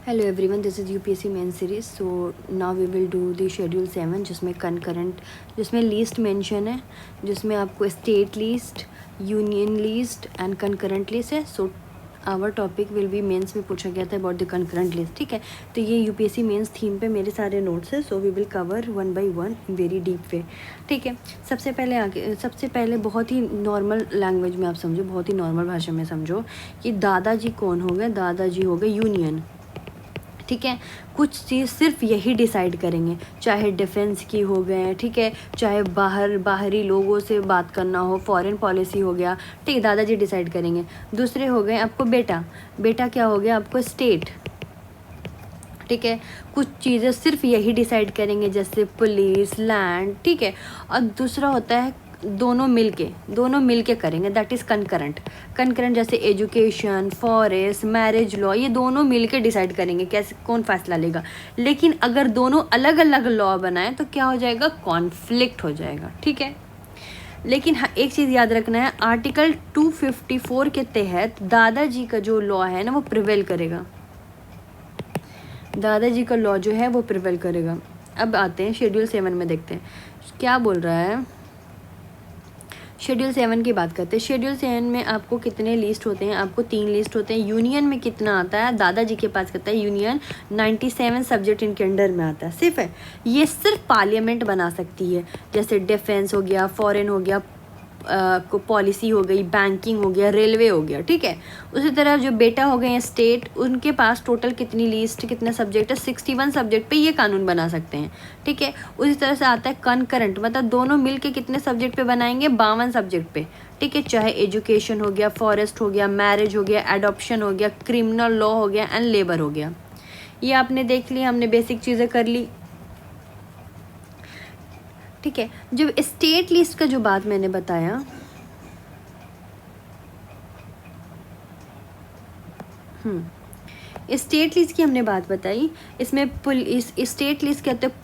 Hello everyone, this is UPSC main series. So now we will do the schedule 7 जिसमें concurrent, जिसमें least mention है, जिसमें आपको state list, union list and concurrent list है। So our topic will be mains में पूछा गया था अबाउट द कनकरेंट लिस्ट। ठीक है, तो ये यूपीएससी मेंस थीम पे मेरे सारे नोट्स है। So we will cover one by one in very deep way. ठीक है, सबसे पहले बहुत ही नॉर्मल लैंग्वेज में आप समझो, बहुत ही नॉर्मल भाषा में समझो कि दादाजी कौन हो गए। दादाजी हो गए यूनियन। ठीक है, कुछ चीज़ सिर्फ यही डिसाइड करेंगे, चाहे डिफेंस की हो गए, ठीक है, चाहे बाहरी लोगों से बात करना हो, फॉरेन पॉलिसी हो गया, ठीक है, दादाजी डिसाइड करेंगे। दूसरे हो गए आपको बेटा क्या हो गया आपको स्टेट। ठीक है, कुछ चीज़ें सिर्फ यही डिसाइड करेंगे जैसे पुलिस, लैंड। ठीक है, और दूसरा होता है दोनों मिलके करेंगे, दैट इज़ कंकरेंट जैसे एजुकेशन, फॉरेस्ट, मैरिज लॉ, ये दोनों मिलके डिसाइड करेंगे कैसे कौन फैसला लेगा। लेकिन अगर दोनों अलग अलग लॉ बनाए तो क्या हो जाएगा, कॉन्फ्लिक्ट हो जाएगा। ठीक है, लेकिन हाँ, एक चीज़ याद रखना है, आर्टिकल 254 के तहत दादाजी का जो लॉ है ना वो प्रिवेल करेगा। दादाजी का लॉ जो है वो प्रिवेल करेगा। अब आते हैं शेड्यूल 7 में, देखते हैं क्या बोल रहा है। शेड्यूल 7 की बात करते हैं। शेड्यूल 7 में आपको कितने लिस्ट होते हैं, आपको 3 लिस्ट होते हैं। यूनियन में कितना आता है, दादाजी के पास कितना है, यूनियन 97 सब्जेक्ट इनके अंडर में आता है। सिर्फ है ये, सिर्फ पार्लियामेंट बना सकती है, जैसे डिफेंस हो गया, फॉरेन हो गया, पॉलिसी हो गई, बैंकिंग हो गया, रेलवे हो गया। ठीक है, उसी तरह जो बेटा हो गए हैं स्टेट, उनके पास टोटल कितनी लिस्ट, कितना सब्जेक्ट है, 61 सब्जेक्ट पे ये कानून बना सकते हैं। ठीक है, उसी तरह से आता है कनकरेंट, मतलब दोनों मिलके कितने सब्जेक्ट पे बनाएंगे, 52 सब्जेक्ट पे। ठीक है, चाहे एजुकेशन हो गया, फॉरेस्ट हो गया, मैरिज हो गया, एडॉप्शन हो गया, क्रिमिनल लॉ हो गया एंड लेबर हो गया। ये आपने देख लिया, हमने बेसिक चीज़ें कर ली। ठीक है, जब स्टेट लिस्ट का जो बात मैंने बताया, स्टेट लिस्ट की हमने बात बताई, इसमें पुलिस, स्टेट लिस्ट कहते हैं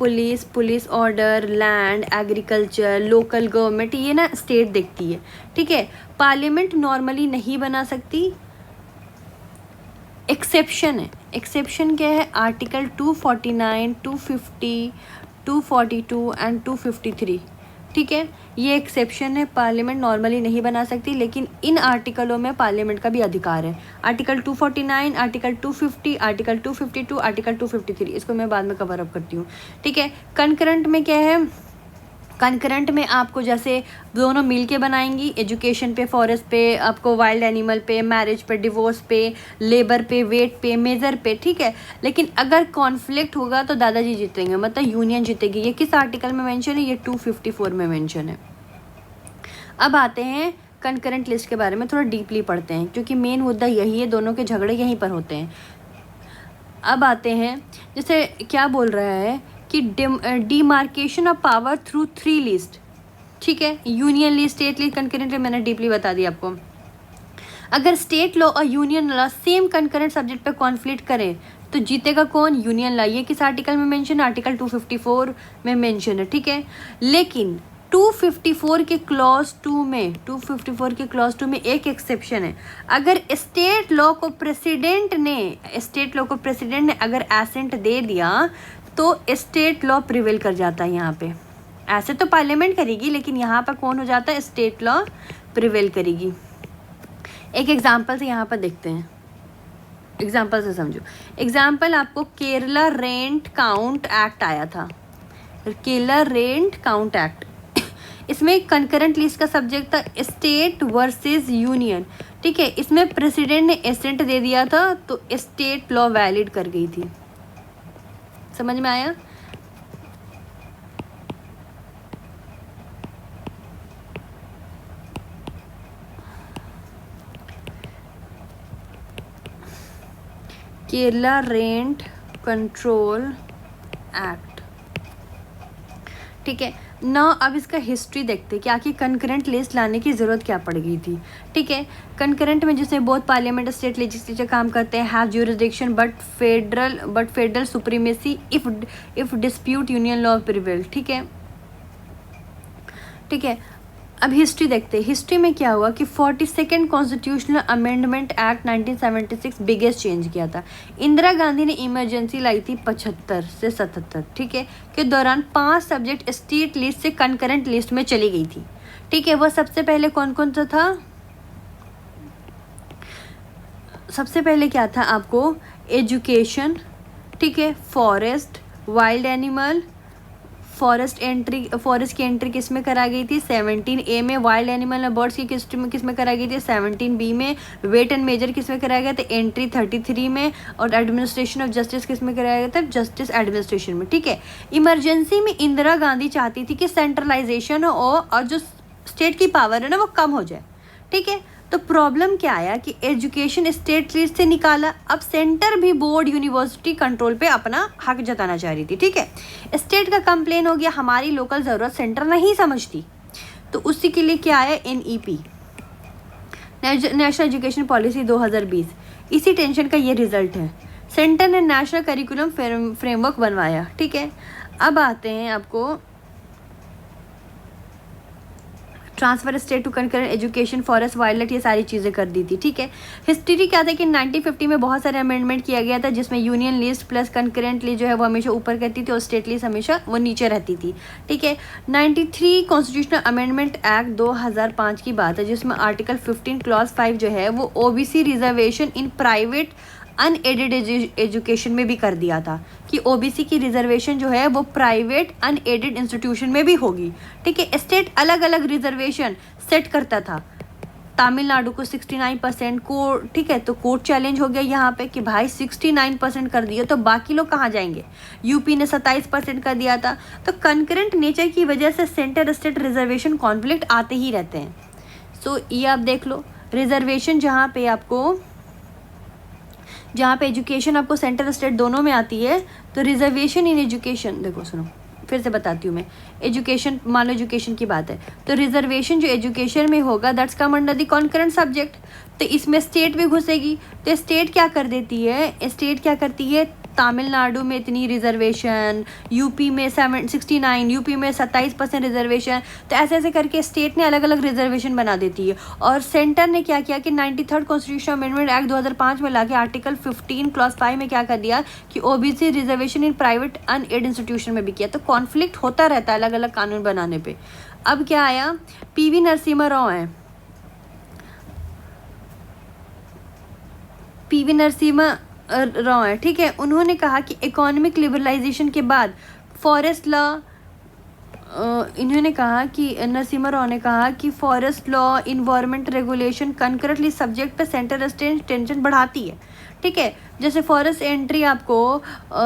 police order, land, agriculture, local government, ये ना स्टेट देखती है। ठीक है, पार्लियामेंट नॉर्मली नहीं बना सकती, एक्सेप्शन है। एक्सेप्शन क्या है, आर्टिकल 249, 250, 242 एंड 253। ठीक है, ये एक्सेप्शन है, पार्लियामेंट नॉर्मली नहीं बना सकती, लेकिन इन आर्टिकलों में पार्लियामेंट का भी अधिकार है। आर्टिकल 249, आर्टिकल 250, आर्टिकल 252, आर्टिकल 253, इसको मैं बाद में कवर अप करती हूँ। ठीक है, कंकरेंट में क्या है, कंकरेंट में आपको जैसे दोनों मिल के बनाएंगी, एजुकेशन पे, फॉरेस्ट पे, आपको वाइल्ड एनिमल पे, मैरिज पे, डिवोर्स पे, लेबर पे, वेट पे, मेजर पे। ठीक है, लेकिन अगर कॉन्फ्लिक्ट होगा तो दादाजी जीतेंगे, मतलब यूनियन जीतेगी। ये किस आर्टिकल में मेंशन है, ये 254 में मेंशन है। अब आते हैं कंकरेंट लिस्ट के बारे में थोड़ा डीपली पढ़ते हैं, क्योंकि मेन मुद्दा यही है, दोनों के झगड़े यहीं पर होते हैं। अब आते हैं, जैसे क्या बोल रहा है कि demarcation of power through 3 list. ठीक है, union list, state list, concurrent, मैंने डीपली बता दिया आपको। अगर स्टेट लॉ और union law same concurrent subject पे कॉन्फ्लिक्ट करें तो जीतेगा कौन, यूनियन लॉ। ये किस आर्टिकल में मेंशन है, आर्टिकल 254 में मेंशन है। ठीक है, लेकिन 254 के क्लॉज 2 में, 254 के क्लॉज 2 में एक एक्सेप्शन है। अगर स्टेट लॉ को प्रेसिडेंट ने अगर एसेंट दे दिया तो स्टेट लॉ प्रिवेल कर जाता है। यहाँ पे ऐसे तो पार्लियामेंट करेगी, लेकिन यहाँ पर कौन हो जाता है, स्टेट लॉ प्रिवेल करेगी। एक एग्जाम्पल से यहाँ पर देखते हैं, एग्जाम्पल से समझो। एग्जाम्पल आपको केरला रेंट काउंट एक्ट आया था, केरला रेंट काउंट एक्ट। इसमें कंकरेंट लिस्ट का सब्जेक्ट था स्टेट वर्सेस यूनियन। ठीक है, इसमें प्रेसिडेंट ने एसेंट दे दिया था तो स्टेट लॉ वैलिड कर गई थी। समझ में आया? Kerala rent control act. ठीक है ना, अब इसका हिस्ट्री देखते हैं कि आखिर कंकरेंट लिस्ट लाने की ज़रूरत क्या पड़ गई थी। ठीक है, कंकरेंट में जिसमें बहुत पार्लियामेंट, स्टेट लेजिस्लेचर काम करते हैं, have jurisdiction but federal supremacy if dispute union law prevail. ठीक है, अब हिस्ट्री देखते हैं। हिस्ट्री में क्या हुआ कि 42nd constitutional amendment act 1976 biggest change किया था। इंदिरा गांधी ने इमरजेंसी लाई थी 75 से 77, ठीक है, के दौरान 5 सब्जेक्ट स्टेट लिस्ट से कंकरेंट लिस्ट में चली गई थी, ठीक है। वह सबसे पहले कौन कौन सा था? सबसे पहले क्या था आपको? एजुकेशन, ठीक है, फॉरेस्ट, वाइल्ड एनिमल, फॉरेस्ट की एंट्री किस में करा गई थी? 17A में। वाइल्ड एनिमल और बर्ड्स की किस में करा गई थी? 17B में। वेट एंड मेजर किस में कराया गया था? एंट्री 33 में। और एडमिनिस्ट्रेशन ऑफ जस्टिस किस में कराया गया था? जस्टिस एडमिनिस्ट्रेशन में, ठीक है। इमरजेंसी में इंदिरा गांधी चाहती थी कि सेंट्रलाइजेशन हो और जो स्टेट की पावर है ना वो कम हो जाए, ठीक है। तो प्रॉब्लम क्या आया कि एजुकेशन स्टेट लिस्ट से निकाला, अब सेंटर भी बोर्ड यूनिवर्सिटी कंट्रोल पे अपना हक जताना चाह रही थी, ठीक है। स्टेट का कंप्लेन हो गया हमारी लोकल ज़रूरत सेंटर नहीं समझती, तो उसी के लिए क्या आया? NEP, national education policy 2020। इसी टेंशन का ये रिजल्ट है। सेंटर ने नेशनल करिकुलम फ्रेमवर्क बनवाया, ठीक है। अब आते हैं आपको transfer state to concurrent education, forest, wildlife, ये सारी चीज़ें कर दी थी, ठीक है। हिस्ट्री क्या था कि 1950 में बहुत सारे अमेंडमेंट किया गया था जिसमें union list plus concurrent list जो है वो हमेशा ऊपर करती थी और स्टेट लिस्ट हमेशा वो नीचे रहती थी, ठीक है। 93 कॉन्स्टिट्यूशनल अमेंडमेंट एक्ट 2005 की बात है जिसमें आर्टिकल 15 क्लॉज 5 जो है वो OBC reservation in private unaided education में भी कर दिया था कि OBC की रिजर्वेशन जो है वो प्राइवेट अनएडेड इंस्टीट्यूशन में भी होगी, ठीक है। स्टेट अलग अलग रिजर्वेशन सेट करता था। तमिलनाडु को 69% कोर्ट, ठीक है, तो कोर्ट चैलेंज हो गया यहाँ पे कि भाई 69% कर दिया तो बाकी लोग कहाँ जाएंगे? यूपी ने 27% कर दिया था। तो कंकरेंट नेचर की वजह से सेंटर स्टेट रिजर्वेशन कॉन्फ्लिक्ट आते ही रहते हैं। सो ये आप देख लो, रिजर्वेशन जहाँ पे एजुकेशन आपको सेंटर स्टेट दोनों में आती है, तो रिजर्वेशन इन एजुकेशन, देखो सुनो फिर से बताती हूँ मैं। एजुकेशन, मान लो एजुकेशन की बात है, तो रिजर्वेशन जो एजुकेशन में होगा that's come under the concurrent subject, तो इसमें स्टेट भी घुसेगी। तो स्टेट क्या कर देती है? स्टेट क्या करती है? तमिलनाडु में इतनी रिजर्वेशन, यूपी में 69, यूपी में 27% रिजर्वेशन, तो ऐसे ऐसे करके स्टेट ने अलग अलग रिजर्वेशन बना देती है। और सेंटर ने क्या किया कि 93rd कॉन्स्टिट्यूशन अमेंडमेंट एक्ट 2005 में लाके आर्टिकल 15 क्लॉज 5 में क्या कर दिया कि OBC reservation in private अनएड institution में भी किया। तो कॉन्फ्लिक्ट होता रहता है अलग अलग कानून बनाने पर। अब क्या आया? PV नरसिम्हा राव है, PV नरसिम्हा राव है, ठीक है। उन्होंने कहा कि इकोनॉमिक लिबरलाइजेशन के बाद फॉरेस्ट लॉ, इन्होंने कहा कि नरसिम्हा राव ने कहा कि forest law, environment regulation concurrently subject पे सेंटर स्टेट टेंशन बढ़ाती है, ठीक है। जैसे फॉरेस्ट एंट्री आपको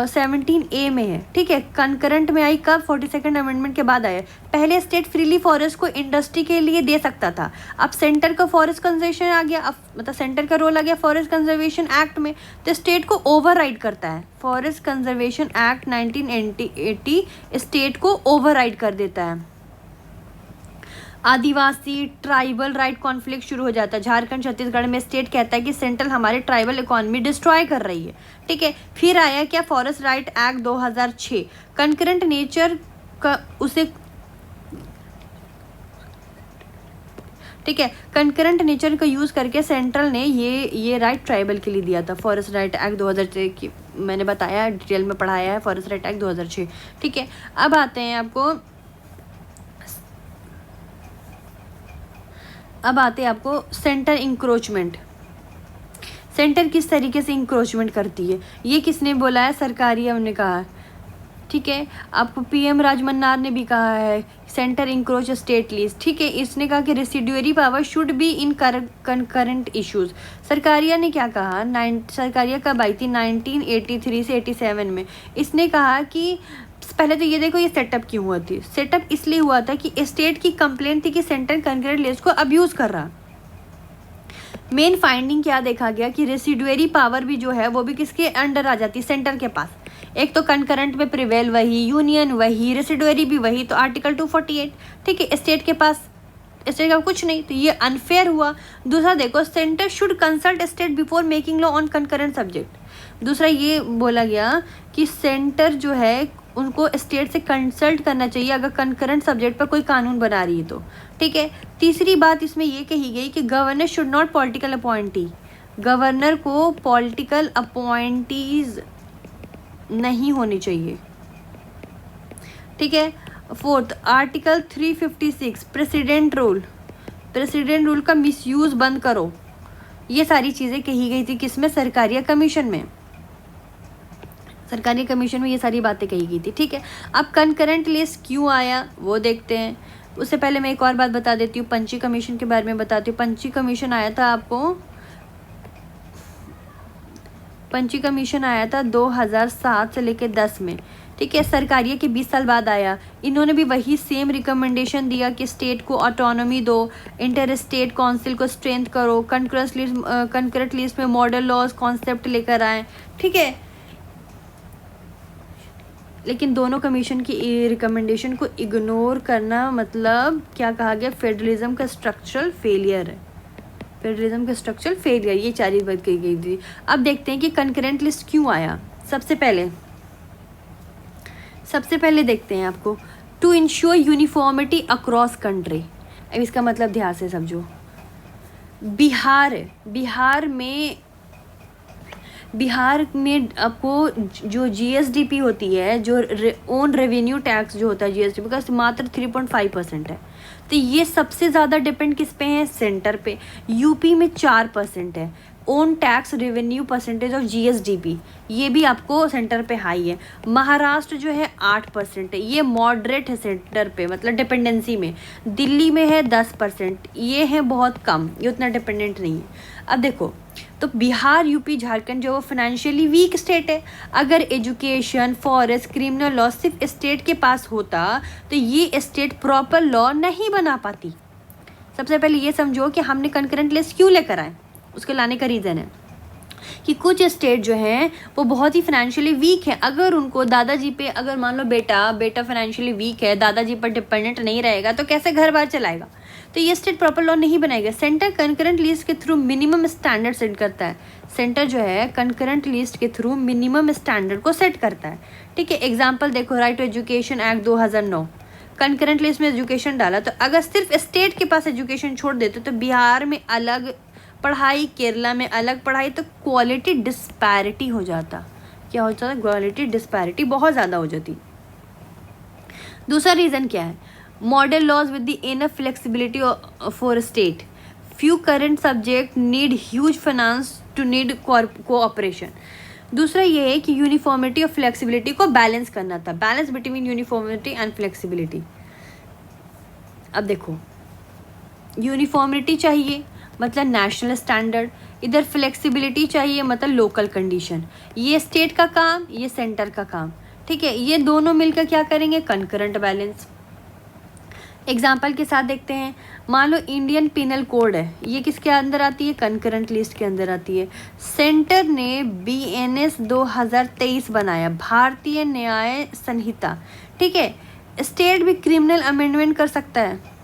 17A में है, ठीक है, कंकरेंट में आई कब? 42nd अमेंडमेंट के बाद आया। पहले स्टेट फ्रीली फॉरेस्ट को इंडस्ट्री के लिए दे सकता था, अब सेंटर का फॉरेस्ट कंजर्वेशन आ गया, अब मतलब सेंटर का रोल आ गया फॉरेस्ट कंजर्वेशन एक्ट में, तो स्टेट को ओवरराइड करता है। फॉरेस्ट कंजर्वेशन एक्ट 1980 स्टेट को ओवरराइड कर देता है। आदिवासी ट्राइबल राइट कॉन्फ्लिक्ट शुरू हो जाता है। झारखंड, छत्तीसगढ़ में स्टेट कहता है कि सेंट्रल हमारे ट्राइबल इकोनॉमी डिस्ट्रॉय कर रही है, ठीक है। फिर आया क्या? Forest right act 2006, concurrent nature का उसे, ठीक है, कंकरेंट नेचर का यूज़ करके सेंट्रल ने ये राइट ट्राइबल के लिए दिया था। फॉरेस्ट राइट एक्ट 2006 की मैंने बताया, डिटेल में पढ़ाया है, फॉरेस्ट राइट एक्ट 2006, ठीक है। अब आते हैं आपको सेंटर इंक्रोचमेंट। सेंटर किस तरीके से इंक्रोचमेंट करती है ये किसने बोला है? सरकारिया ने कहा, ठीक है। आपको PM राजमन्नार ने भी कहा है सेंटर इंक्रोच स्टेट लिस्ट, ठीक है। इसने कहा कि residuary power should be in concurrent issues. Sarkaria ने क्या कहा? सरकारिया कब आई थी? 1983 से 87 में। इसने कहा कि पहले तो ये देखो ये सेटअप क्यों हुआ थी। सेटअप इसलिए हुआ था कि स्टेट की कंप्लेंट थी कि सेंटर कंकरेंट लिस्ट को अब्यूज़ कर रहा। मेन फाइंडिंग क्या देखा गया कि रेसिड्यूअरी पावर भी जो है वो भी किसके अंडर आ जाती है? सेंटर के पास। एक तो कंकरेंट में प्रिवेल वही, यूनियन वही, रेसिड्यूअरी भी वही, तो आर्टिकल 248, ठीक है। स्टेट के पास स्टेट का कुछ नहीं, तो ये अनफेयर हुआ। दूसरा देखो, centre should consult state before making law on concurrent subject. दूसरा ये बोला गया कि सेंटर जो है उनको स्टेट से कंसल्ट करना चाहिए अगर कंकरेंट सब्जेक्ट पर कोई कानून बना रही है तो, ठीक है। तीसरी बात इसमें ये कही गई कि governor should not political appointee, governor को पॉलिटिकल अपॉइंटीज नहीं होनी चाहिए, ठीक है। Fourth, article 356 president rule, president rule का मिसयूज बंद करो। ये सारी चीज़ें कही गई थी किसमें, सरकारिया कमीशन में, सरकारी कमीशन में ये सारी बातें कही गई थी, ठीक है। अब कंकरेंट लिस्ट क्यों आया वो देखते हैं। उससे पहले मैं एक और बात बता देती हूँ, पंची कमीशन के बारे में बताती हूँ। पंची कमीशन आया था आपको, पंची कमीशन आया था 2007 से लेकर 10 में, ठीक है। सरकारिया के 20 साल बाद आया। इन्होंने भी वही सेम रिकमेंडेशन दिया कि स्टेट को ऑटोनॉमी दो, इंटर स्टेट काउंसिल को स्ट्रेंथ करो, कंकरेंट लिस्ट में मॉडल लॉज कॉन्सेप्ट लेकर आए, ठीक है। लेकिन दोनों कमीशन की रिकमेंडेशन को इग्नोर करना मतलब क्या कहा गया, फेडरलिज्म का स्ट्रक्चरल फेलियर है, फेडरलिज्म का स्ट्रक्चरल फेलियर, ये चार बात कही गई थी। अब देखते हैं कि कंकरेंट लिस्ट क्यों आया। सबसे पहले देखते हैं आपको, to ensure uniformity across country. अब इसका मतलब ध्यान से समझो। बिहार में आपको जो जीएसडीपी होती है, जो ओन रेवेन्यू टैक्स जो होता है जीएसडीपी का, मात्र 3.5% है। तो ये सबसे ज़्यादा डिपेंड किस पे है, सेंटर पे। यूपी में 4% है own tax revenue percentage of GSDP, ये भी आपको सेंटर पे हाई है। महाराष्ट्र जो है 8% है, ये मॉडरेट है सेंटर पे, मतलब डिपेंडेंसी में। दिल्ली में है 10%, ये है बहुत कम, ये उतना डिपेंडेंट नहीं है। अब देखो, तो बिहार, यूपी, झारखंड जो वो फाइनेंशियली वीक स्टेट है। अगर एजुकेशन, फॉरेस्ट, क्रिमिनल लॉ सिर्फ स्टेट के पास होता तो ये स्टेट प्रॉपर लॉ नहीं बना पाती। सबसे पहले ये समझो कि हमने कंकरेंट लिस्ट क्यों लेकर आए, उसके लाने का रीज़न है कि कुछ स्टेट जो हैं वो बहुत ही फाइनेंशियली वीक है। अगर उनको दादाजी पे, अगर मान लो बेटा फाइनेंशियली वीक है, दादाजी पर डिपेंडेंट नहीं रहेगा तो कैसे घर बार चलाएगा, तो ये स्टेट प्रॉपर लॉ नहीं बनाएगा। सेंटर कंकरेंट लिस्ट के थ्रू मिनिमम स्टैंडर्ड सेट करता है। सेंटर जो है कंकरेंट लिस्ट के थ्रू मिनिमम स्टैंडर्ड को सेट करता है, ठीक है। एग्जाम्पल देखो, right to education act 2009, concurrent list में एजुकेशन डाला, तो अगर सिर्फ स्टेट के पास एजुकेशन छोड़ देते तो बिहार में अलग पढ़ाई, केरला में अलग पढ़ाई, तो क्वालिटी डिस्पैरिटी हो जाता। क्या हो जाता, क्वालिटी डिस्पैरिटी बहुत ज़्यादा हो जाती। दूसरा रीज़न क्या है, model laws with the enough flexibility for state, few current subject need huge finance to need cooperation. दूसरा ये है कि यूनिफॉर्मिटी और फ्लेक्सिबिलिटी को बैलेंस करना था, balance between uniformity and flexibility. अब देखो, यूनिफॉर्मिटी चाहिए मतलब नेशनल स्टैंडर्ड, इधर फ्लेक्सिबिलिटी चाहिए मतलब लोकल कंडीशन। ये स्टेट का काम, ये सेंटर का काम, ठीक है। ये दोनों मिलकर क्या करेंगे, कंकरेंट बैलेंस। एग्जाम्पल के साथ देखते हैं, मान लो इंडियन पिनल कोड है, ये किसके अंदर आती है, कंकरेंट लिस्ट के अंदर आती है। सेंटर ने BNS 2023 बनाया, भारतीय न्याय संहिता, ठीक है। स्टेट भी क्रिमिनल अमेंडमेंट कर सकता है।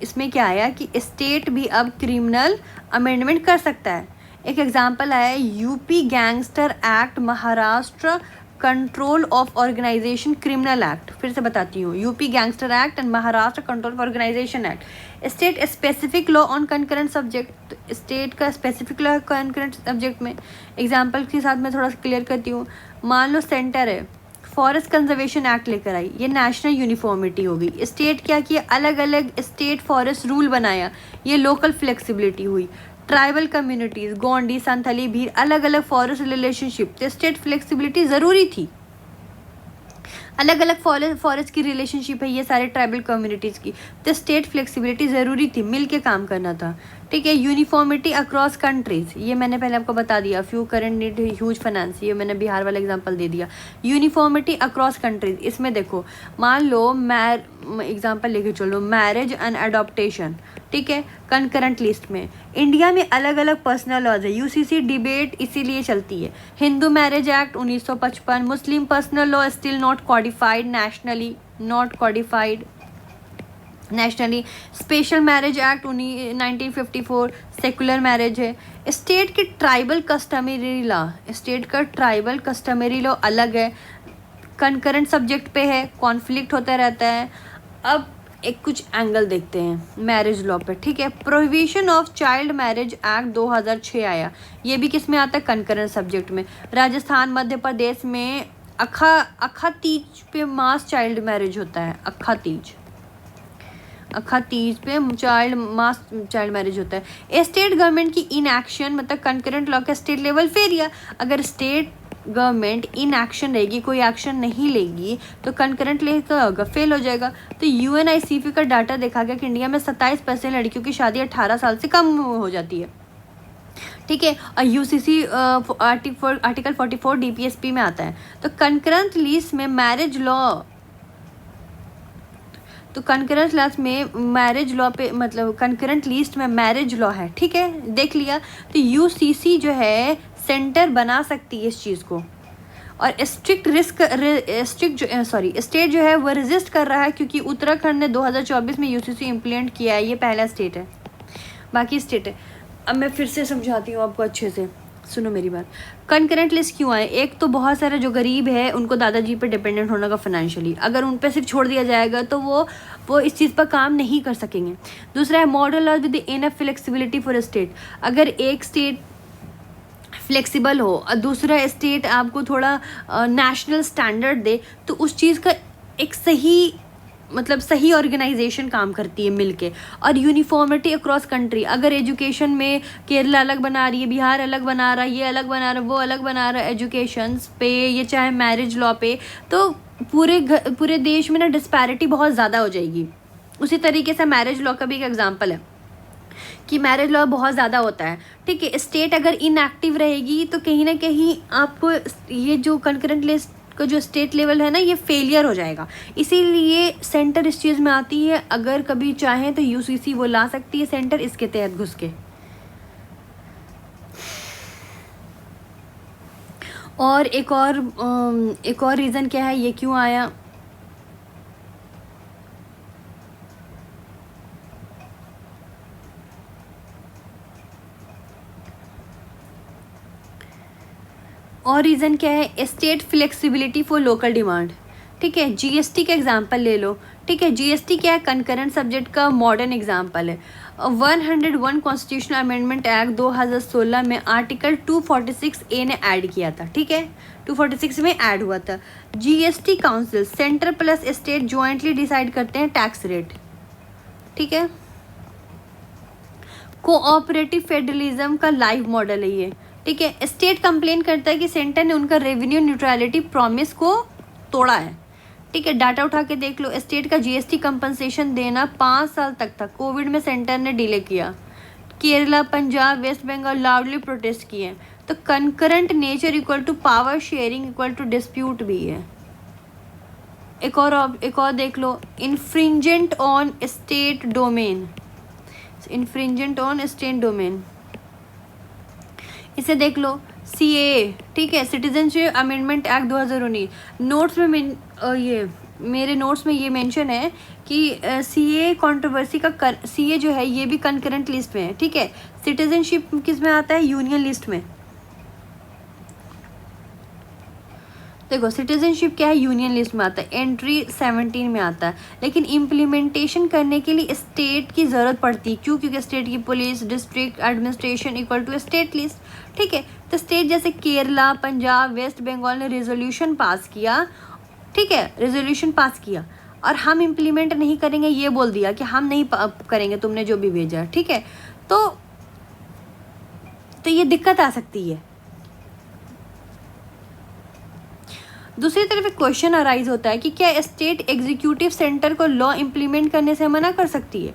इसमें क्या आया कि स्टेट भी अब क्रिमिनल अमेंडमेंट कर सकता है। एक एग्जांपल आया UP gangster act, Maharashtra control of organisation criminal act. फिर से बताती हूँ, UP gangster act and Maharashtra control of organisation act. State specific law on concurrent subject, state का स्पेसिफिक लॉ कंकरेंट सब्जेक्ट में। एग्जाम्पल के साथ मैं थोड़ा सा क्लियर करती हूँ। मान लो सेंटर है, फॉरेस्ट कंजर्वेशन एक्ट लेकर आई, ये नेशनल यूनिफॉर्मिटी हो गई। स्टेट क्या किया, अलग अलग स्टेट फॉरेस्ट रूल बनाया, ये लोकल फ्लेक्सिबिलिटी हुई। ट्राइबल कम्युनिटीज़, गोंडी, संथाली, भील, अलग अलग फॉरेस्ट रिलेशनशिप, तो स्टेट फ्लेक्सिबिलिटी ज़रूरी थी। अलग अलग फॉरेस्ट की रिलेशनशिप है ये सारे ट्राइबल कम्युनिटीज़ की, तो स्टेट फ्लेक्सिबिलिटी ज़रूरी थी, मिल के काम करना था, ठीक है। यूनिफॉर्मिटी अक्रॉस कंट्रीज, ये मैंने पहले आपको बता दिया। Few current need huge finance, ये मैंने बिहार वाला एग्जांपल दे दिया। यूनिफॉर्मिटी अक्रॉस कंट्रीज, इसमें देखो, मान लो एग्जांपल लेके चलो, मैरिज एंड अडॉप्टेशन, ठीक है। कंकरेंट लिस्ट में इंडिया में अलग अलग पर्सनल लॉज है, यूसीसी डिबेट इसीलिए चलती है। Hindu marriage act 1955, Muslim personal law still not codified nationally, not codified nationally. Special marriage act 1954 secular marriage है। स्टेट के ट्राइबल कस्टमरी लॉ, स्टेट का ट्राइबल कस्टमरी लॉ अलग है। कंकरेंट सब्जेक्ट पे है, कॉन्फ्लिक्ट होता रहता है। अब एक कुछ एंगल देखते हैं मैरिज लॉ पे, ठीक है। Prohibition of child marriage act 2006 आया, ये भी किस में आता है, कंकरेंट सब्जेक्ट में। राजस्थान मध्य प्रदेश में अखा तीज पे मास चाइल्ड मैरिज होता है, अखा तीज पे मास चाइल्ड मैरिज होता है। स्टेट गवर्नमेंट की इनएक्शन मतलब कंकरेंट लॉ का स्टेट लेवल फेलियर। अगर स्टेट गवर्नमेंट इन एक्शन रहेगी, कोई एक्शन नहीं लेगी, तो कंकरेंट लेकर होगा, फेल हो जाएगा। तो UNICEF का डाटा देखा गया कि इंडिया में 27% लड़कियों की शादी 18 साल से कम हो जाती है, ठीक है। और UCC आर्टिकल 44 DPSP में आता है। तो कंकरेंट लिस्ट में मैरिज लॉ, तो कंकरेंट लिस्ट में मैरिज लॉ पे मतलब कंकरेंट लिस्ट में मैरिज लॉ है, ठीक है, देख लिया। तो UCC जो है सेंटर बना सकती है इस चीज़ को। और स्टेट जो है वो रजिस्ट कर रहा है, क्योंकि उत्तराखंड ने 2024 में UCC इम्प्लीमेंट किया है, ये पहला स्टेट है, बाकी स्टेट है। अब मैं फिर से समझाती हूँ आपको अच्छे से, सुनो मेरी बात। कंकरेंट लिस्ट क्यों आए? एक तो बहुत सारे जो गरीब है उनको दादाजी पे डिपेंडेंट होने का फाइनेंशियली, अगर उन पे सिर्फ छोड़ दिया जाएगा तो वो इस चीज़ पर काम नहीं कर सकेंगे। दूसरा है model law with enough flexibility for state. अगर एक स्टेट फ्लेक्सिबल हो और दूसरा स्टेट आपको थोड़ा नेशनल स्टैंडर्ड दे, तो उस चीज़ का एक सही ऑर्गेनाइजेशन काम करती है मिलके। और यूनिफॉर्मिटी अक्रॉस कंट्री, अगर एजुकेशन में केरला अलग बना रही है, बिहार अलग बना रहा है, ये अलग बना रहा है, वो अलग बना रहा है एजुकेशन पे, ये चाहे मैरिज लॉ पे, तो पूरे देश में ना डिस्पैरिटी बहुत ज़्यादा हो जाएगी। उसी तरीके से मैरिज लॉ का भी एक एग्जाम्पल है कि मैरिज लॉ बहुत ज़्यादा होता है, ठीक है। स्टेट अगर इनएक्टिव रहेगी तो कहीं ना कहीं आपको ये जो कंकरेंट लिस्ट का जो स्टेट लेवल है ना, ये फेलियर हो जाएगा। इसीलिए सेंटर इस चीज़ में आती है, अगर कभी चाहें तो UCC वो ला सकती है सेंटर इसके तहत घुस के। और एक और रीज़न क्या है ये क्यों आया, और रीज़न क्या है, state flexibility for local demand, ठीक है। GST का एग्जांपल ले लो, ठीक है। GST क्या है, कंकरेंट सब्जेक्ट का मॉडर्न एग्जांपल है। 101 कॉन्स्टिट्यूशनल अमेंडमेंट एक्ट 2016 में आर्टिकल 246A ने ऐड किया था, ठीक है, 246 में ऐड हुआ था। GST council centre plus state jointly decide करते हैं टैक्स रेट, ठीक है। कोऑपरेटिव फेडरलिज्म का लाइव मॉडल है ये, ठीक है। स्टेट कंप्लेन करता है कि सेंटर ने उनका रेवेन्यू न्यूट्रलिटी प्रॉमिस को तोड़ा है, ठीक है। डाटा उठा के देख लो, स्टेट का GST कंपनसेशन देना 5 साल तक था, कोविड में सेंटर ने डिले किया। Kerala, Punjab, West Bengal loudly protest किए। तो concurrent nature equal to power sharing equal to dispute भी है। एक और देख लो, infringement on state domain, infringement on state domain, इसे देख लो। CAA, ठीक है, सिटीजनशिप अमेंडमेंट एक्ट 2019। नोट्स में मेरे नोट्स में ये मेंशन है कि CAA कंट्रोवर्सी का CAA जो है ये भी कंकरेंट लिस्ट में है, ठीक है। सिटीजनशिप किस में आता है, यूनियन लिस्ट में। देखो सिटीजनशिप क्या है, यूनियन लिस्ट में आता है, एंट्री 17 में आता है। लेकिन इम्प्लीमेंटेशन करने के लिए स्टेट की ज़रूरत पड़ती है, क्योंकि स्टेट की police, district administration equal to state list, ठीक है। तो स्टेट जैसे केरला, पंजाब, वेस्ट बंगाल ने रेजोल्यूशन पास किया, ठीक है, रेजोल्यूशन पास किया, और हम इम्प्लीमेंट नहीं करेंगे ये बोल दिया कि हम नहीं करेंगे तुमने जो भी भेजा, ठीक है। तो ये दिक्कत आ सकती है। दूसरी तरफ एक क्वेश्चन अराइज होता है कि क्या स्टेट एग्जीक्यूटिव सेंटर को लॉ इम्प्लीमेंट करने से मना कर सकती है?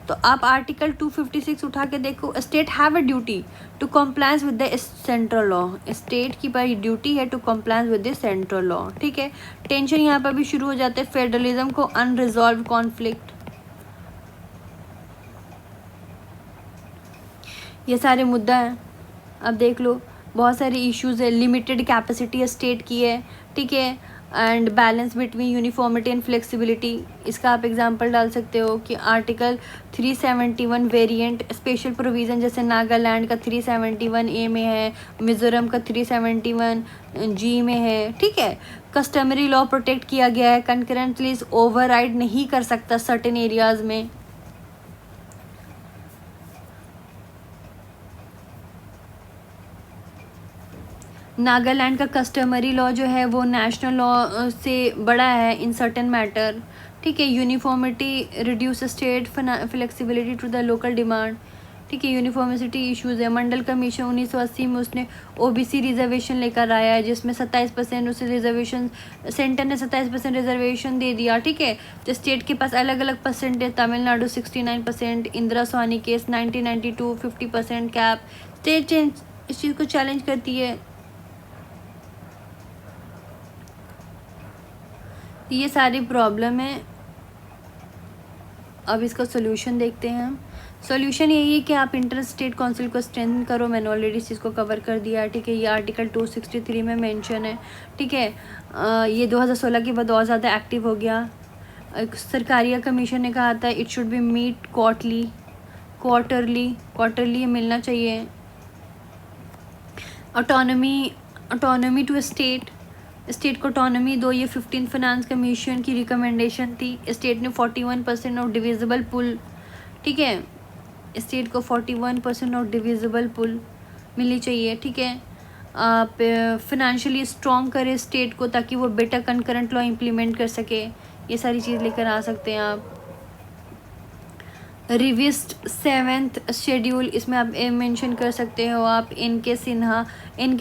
तो आप आर्टिकल 256 उठा के देखो, state have a duty to compliance with the central law. State की पर ड्यूटी है to compliance with the central law, ठीक है। टेंशन यहाँ पर भी शुरू हो जाते हैं, फेडरलिज्म को अनरिजॉल्व कॉन्फ्लिक्ट, ये सारे मुद्दा हैं। अब देख लो बहुत सारे इश्यूज है, लिमिटेड कैपेसिटी स्टेट की है, ठीक है, and balance between uniformity and flexibility. इसका आप एग्जांपल डाल सकते हो कि आर्टिकल 371 वेरिएंट स्पेशल प्रोविज़न, जैसे नागालैंड का 371A में है, मिज़ोरम का 371G में है, ठीक है। कस्टमरी लॉ प्रोटेक्ट किया गया है, कंकरेंट लिस्ट ओवरराइड नहीं कर सकता सर्टेन एरियाज में। नागालैंड का कस्टमरी लॉ जो है वो नेशनल लॉ से बड़ा है इन सर्टेन मैटर, ठीक है। Uniformity reduce state flexibility to the local demand, ठीक है। यूनिफॉर्मिटी इश्यूज है। मंडल कमीशन 1980 में उसने ओबीसी रिजर्वेशन लेकर आया है, जिसमें 27% उसे रिजर्वेशन, सेंटर ने 27% रिजर्वेशन दे दिया, ठीक है। तो स्टेट के पास अलग अलग परसेंटेज, तमिलनाडु 69%, इंदिरा स्वामी केस 1992 50% कैप। स्टेट इस चीज़ को चैलेंज करती है। ये सारी प्रॉब्लम है। अब इसका सोल्यूशन देखते हैं हम। सॉल्यूशन यही है कि आप इंटर स्टेट काउंसिल को स्ट्रेंथन करो। मैंने ऑलरेडी इस चीज़ को कवर कर दिया है, ठीक है। ये आर्टिकल 263 में मेंशन है, ठीक है। ये 2016 के बाद और ज़्यादा एक्टिव हो गया। सरकारिया कमीशन ने कहा था it should be meet quarterly मिलना चाहिए। ऑटोनॉमी टू स्टेट को ऑटोनॉमी दो, ये 15 फाइनेंस कमीशन की रिकमेंडेशन थी। स्टेट ने 41% ऑफ डिविजिबल पुल, ठीक है। स्टेट को 41% ऑफ डिविजिबल पुल मिलनी चाहिए, ठीक है। आप फिनेंशियली स्ट्रॉन्ग करें स्टेट को ताकि वो बेटर कंकरेंट लॉ इम्प्लीमेंट कर सके। ये सारी चीज़ लेकर आ सकते हैं आप। रिविस्ड 7th शेड्यूल, इसमें आप मेंशन कर सकते हो आप इनके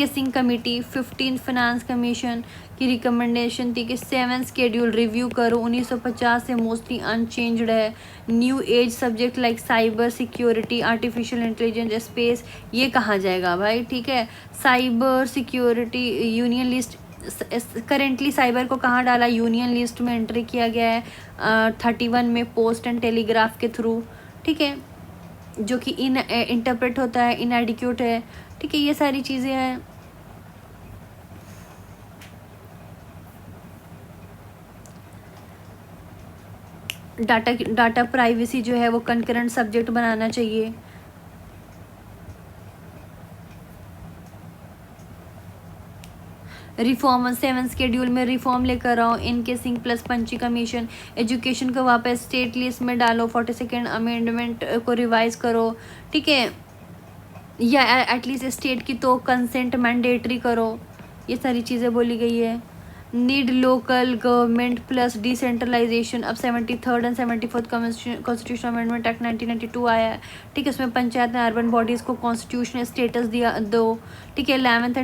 सिंह कमेटी 15 फाइनेंस कमीशन की रिकमेंडेशन थी कि 7th शेड्यूल रिव्यू करो। 1950 से मोस्टली अनचेंज्ड है। New age subject like cyber security, artificial intelligence, space, ये कहाँ जाएगा भाई, ठीक है। Cyber security union list, currently cyber को कहाँ डाला, यूनियन लिस्ट में एंट्री किया गया है 31 में पोस्ट एंड टेलीग्राफ के थ्रू, ठीक है, जो कि इंटरप्रेट होता है, इनएडिक्यूट है, ठीक है। ये सारी चीज़ें हैं। डाटा प्राइवेसी जो है वो कंकरेंट सब्जेक्ट बनाना चाहिए। रिफॉर्म 7th शेड्यूल में रिफॉर्म लेकर आओ। इनके सिंह प्लस पंची कमीशन, एजुकेशन को वापस स्टेट लिस्ट में डालो। 42nd अमेंडमेंट को रिवाइज करो, ठीक है, या एटलीस्ट स्टेट की तो कंसेंट मैंडेटरी करो। ये सारी चीज़ें बोली गई है। Need local government plus decentralisation. अब 73rd and 74th constitution amendment act 1992 आया है, ठीक है। उसमें पंचायत ने अर्बन बॉडीज़ को कॉन्स्टिट्यूशनल स्टेटस दो, ठीक है। 11th